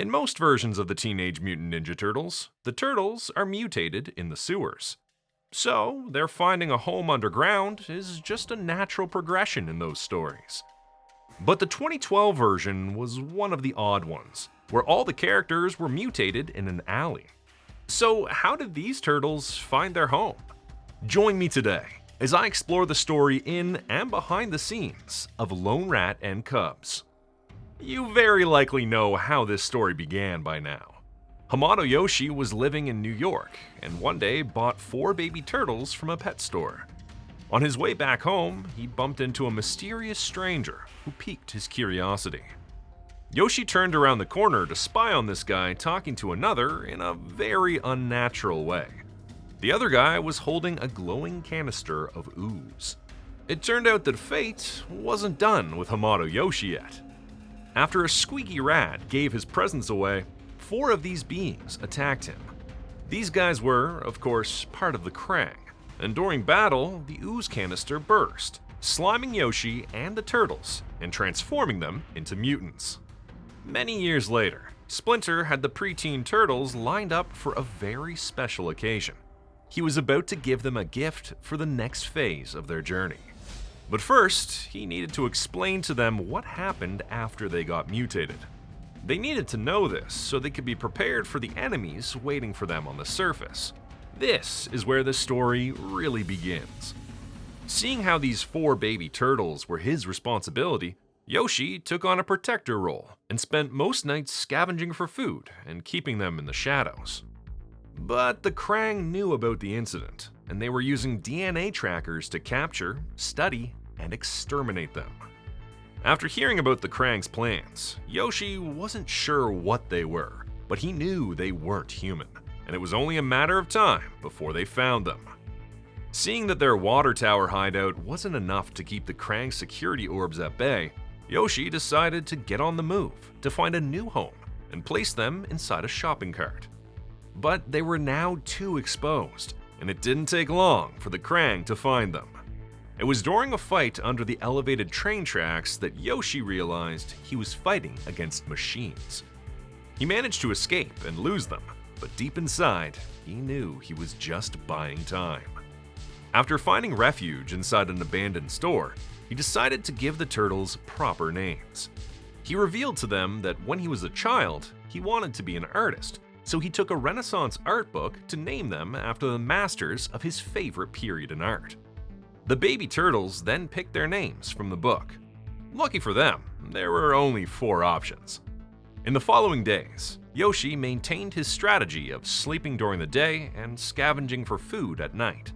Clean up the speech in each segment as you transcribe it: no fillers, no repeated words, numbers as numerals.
In most versions of the Teenage Mutant Ninja Turtles, the turtles are mutated in the sewers. So, their finding a home underground is just a natural progression in those stories. But the 2012 version was one of the odd ones, where all the characters were mutated in an alley. So, how did these turtles find their home? Join me today as I explore the story in and behind the scenes of Lone Rat and Cubs. You very likely know how this story began by now. Hamato Yoshi was living in New York and one day bought 4 baby turtles from a pet store. On his way back home, he bumped into a mysterious stranger who piqued his curiosity. Yoshi turned around the corner to spy on this guy talking to another in a very unnatural way. The other guy was holding a glowing canister of ooze. It turned out that fate wasn't done with Hamato Yoshi yet. After a squeaky rat gave his presents away, 4 of these beings attacked him. These guys were, of course, part of the Krang, and during battle, the ooze canister burst, sliming Yoshi and the turtles and transforming them into mutants. Many years later, Splinter had the preteen turtles lined up for a very special occasion. He was about to give them a gift for the next phase of their journey. But first, he needed to explain to them what happened after they got mutated. They needed to know this so they could be prepared for the enemies waiting for them on the surface. This is where the story really begins. Seeing how these 4 baby turtles were his responsibility, Yoshi took on a protector role and spent most nights scavenging for food and keeping them in the shadows. But the Krang knew about the incident, and they were using DNA trackers to capture, study, and exterminate them. After hearing about the Krang's plans, Yoshi wasn't sure what they were, but he knew they weren't human, and it was only a matter of time before they found them. Seeing that their water tower hideout wasn't enough to keep the Krang security orbs at bay, Yoshi decided to get on the move to find a new home and place them inside a shopping cart. But they were now too exposed, and it didn't take long for the Krang to find them. It was during a fight under the elevated train tracks that Yoshi realized he was fighting against machines. He managed to escape and lose them, but deep inside, he knew he was just buying time. After finding refuge inside an abandoned store, he decided to give the turtles proper names. He revealed to them that when he was a child, he wanted to be an artist, so he took a Renaissance art book to name them after the masters of his favorite period in art. The baby turtles then picked their names from the book. Lucky for them, there were only 4 options. In the following days, Yoshi maintained his strategy of sleeping during the day and scavenging for food at night.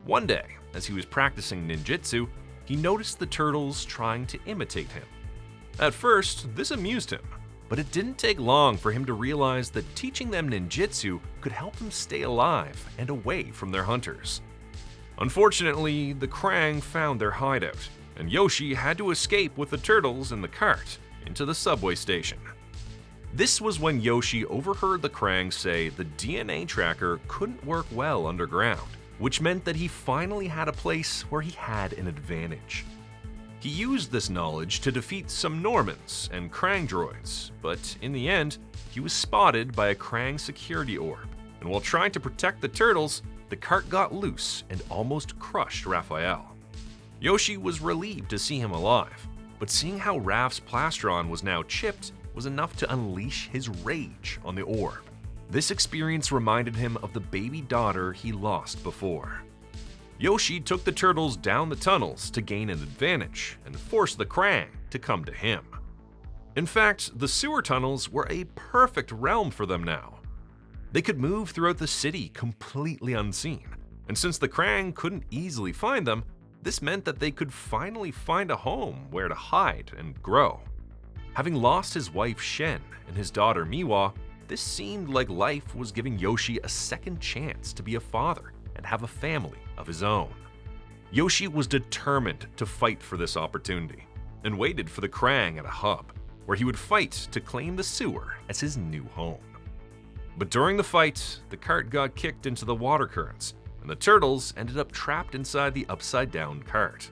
One day, as he was practicing ninjutsu, he noticed the turtles trying to imitate him. At first, this amused him, but it didn't take long for him to realize that teaching them ninjutsu could help them stay alive and away from their hunters. Unfortunately, the Krang found their hideout, and Yoshi had to escape with the turtles in the cart into the subway station. This was when Yoshi overheard the Krang say the DNA tracker couldn't work well underground, which meant that he finally had a place where he had an advantage. He used this knowledge to defeat some Normans and Krang droids, but in the end, he was spotted by a Krang security orb, and while trying to protect the turtles, the cart got loose and almost crushed Raphael. Yoshi was relieved to see him alive, but seeing how Raph's plastron was now chipped was enough to unleash his rage on the orb. This experience reminded him of the baby daughter he lost before. Yoshi took the turtles down the tunnels to gain an advantage and forced the Krang to come to him. In fact, the sewer tunnels were a perfect realm for them now. They could move throughout the city completely unseen, and since the Krang couldn't easily find them, this meant that they could finally find a home where to hide and grow. Having lost his wife Shen and his daughter Miwa, this seemed like life was giving Yoshi a second chance to be a father and have a family of his own. Yoshi was determined to fight for this opportunity and waited for the Krang at a hub, where he would fight to claim the sewer as his new home. But during the fight, the cart got kicked into the water currents, and the turtles ended up trapped inside the upside-down cart.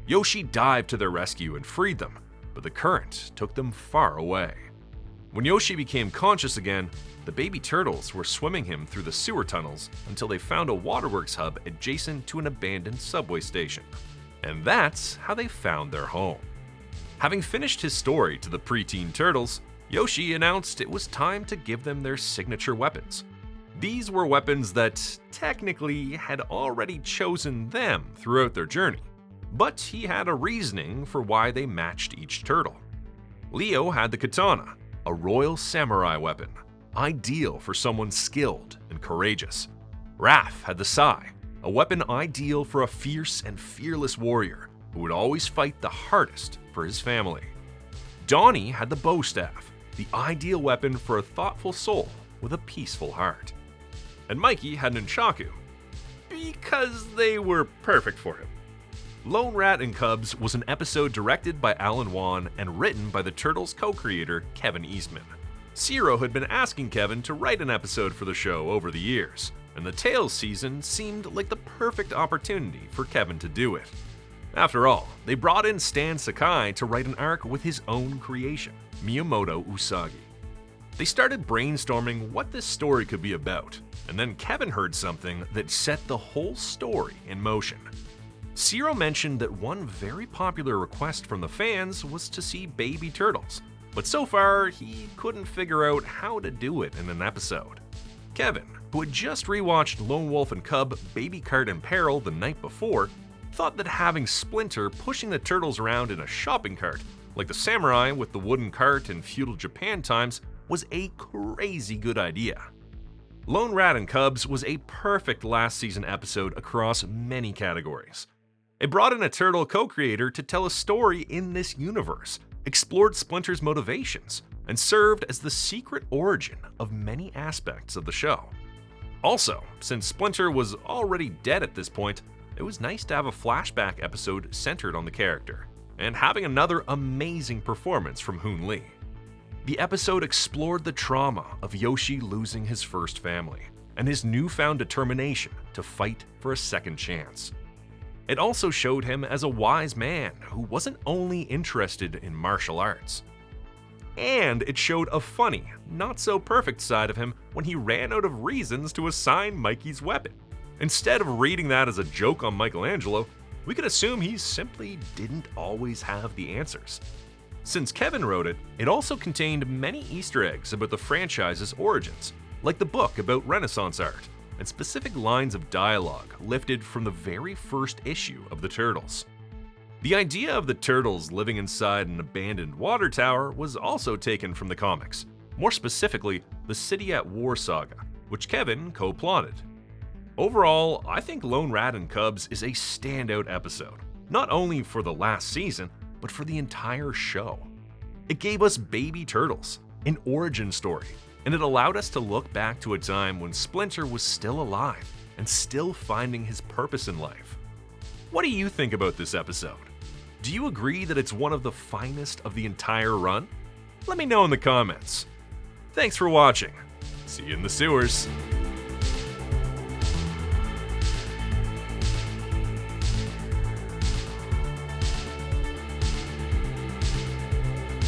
Yoshi dived to their rescue and freed them, but the current took them far away. When Yoshi became conscious again, the baby turtles were swimming him through the sewer tunnels until they found a waterworks hub adjacent to an abandoned subway station. And that's how they found their home. Having finished his story to the preteen turtles, Yoshi announced it was time to give them their signature weapons. These were weapons that technically had already chosen them throughout their journey, but he had a reasoning for why they matched each turtle. Leo had the katana, a royal samurai weapon, ideal for someone skilled and courageous. Raph had the sai, a weapon ideal for a fierce and fearless warrior who would always fight the hardest for his family. Donnie had the bow staff, the ideal weapon for a thoughtful soul with a peaceful heart. And Mikey had an nunchaku, because they were perfect for him. Lone Rat and Cubs was an episode directed by Alan Wan and written by the Turtles co-creator Kevin Eastman. Zero had been asking Kevin to write an episode for the show over the years, and the Tales season seemed like the perfect opportunity for Kevin to do it. After all, they brought in Stan Sakai to write an arc with his own creation, Miyamoto Usagi. They started brainstorming what this story could be about, and then Kevin heard something that set the whole story in motion. Zero mentioned that one very popular request from the fans was to see baby turtles, but so far he couldn't figure out how to do it in an episode. Kevin, who had just rewatched Lone Wolf and Cub Baby Cart in Peril the night before, thought that having Splinter pushing the turtles around in a shopping cart, like the samurai with the wooden cart in feudal Japan times, was a crazy good idea. Lone Rat and Cubs was a perfect last season episode across many categories. It brought in a turtle co-creator to tell a story in this universe, explored Splinter's motivations, and served as the secret origin of many aspects of the show. Also, since Splinter was already dead at this point, it was nice to have a flashback episode centered on the character, and having another amazing performance from Hoon Lee. The episode explored the trauma of Yoshi losing his first family, and his newfound determination to fight for a second chance. It also showed him as a wise man who wasn't only interested in martial arts. And it showed a funny, not-so-perfect side of him when he ran out of reasons to assign Mikey's weapon. Instead of reading that as a joke on Michelangelo, we could assume he simply didn't always have the answers. Since Kevin wrote it, it also contained many Easter eggs about the franchise's origins, like the book about Renaissance art, and specific lines of dialogue lifted from the very first issue of the Turtles. The idea of the Turtles living inside an abandoned water tower was also taken from the comics, more specifically, the City at War saga, which Kevin co-plotted. Overall, I think Lone Rat and Cubs is a standout episode, not only for the last season, but for the entire show. It gave us baby turtles, an origin story, and it allowed us to look back to a time when Splinter was still alive and still finding his purpose in life. What do you think about this episode? Do you agree that it's one of the finest of the entire run? Let me know in the comments. Thanks for watching. See you in the sewers.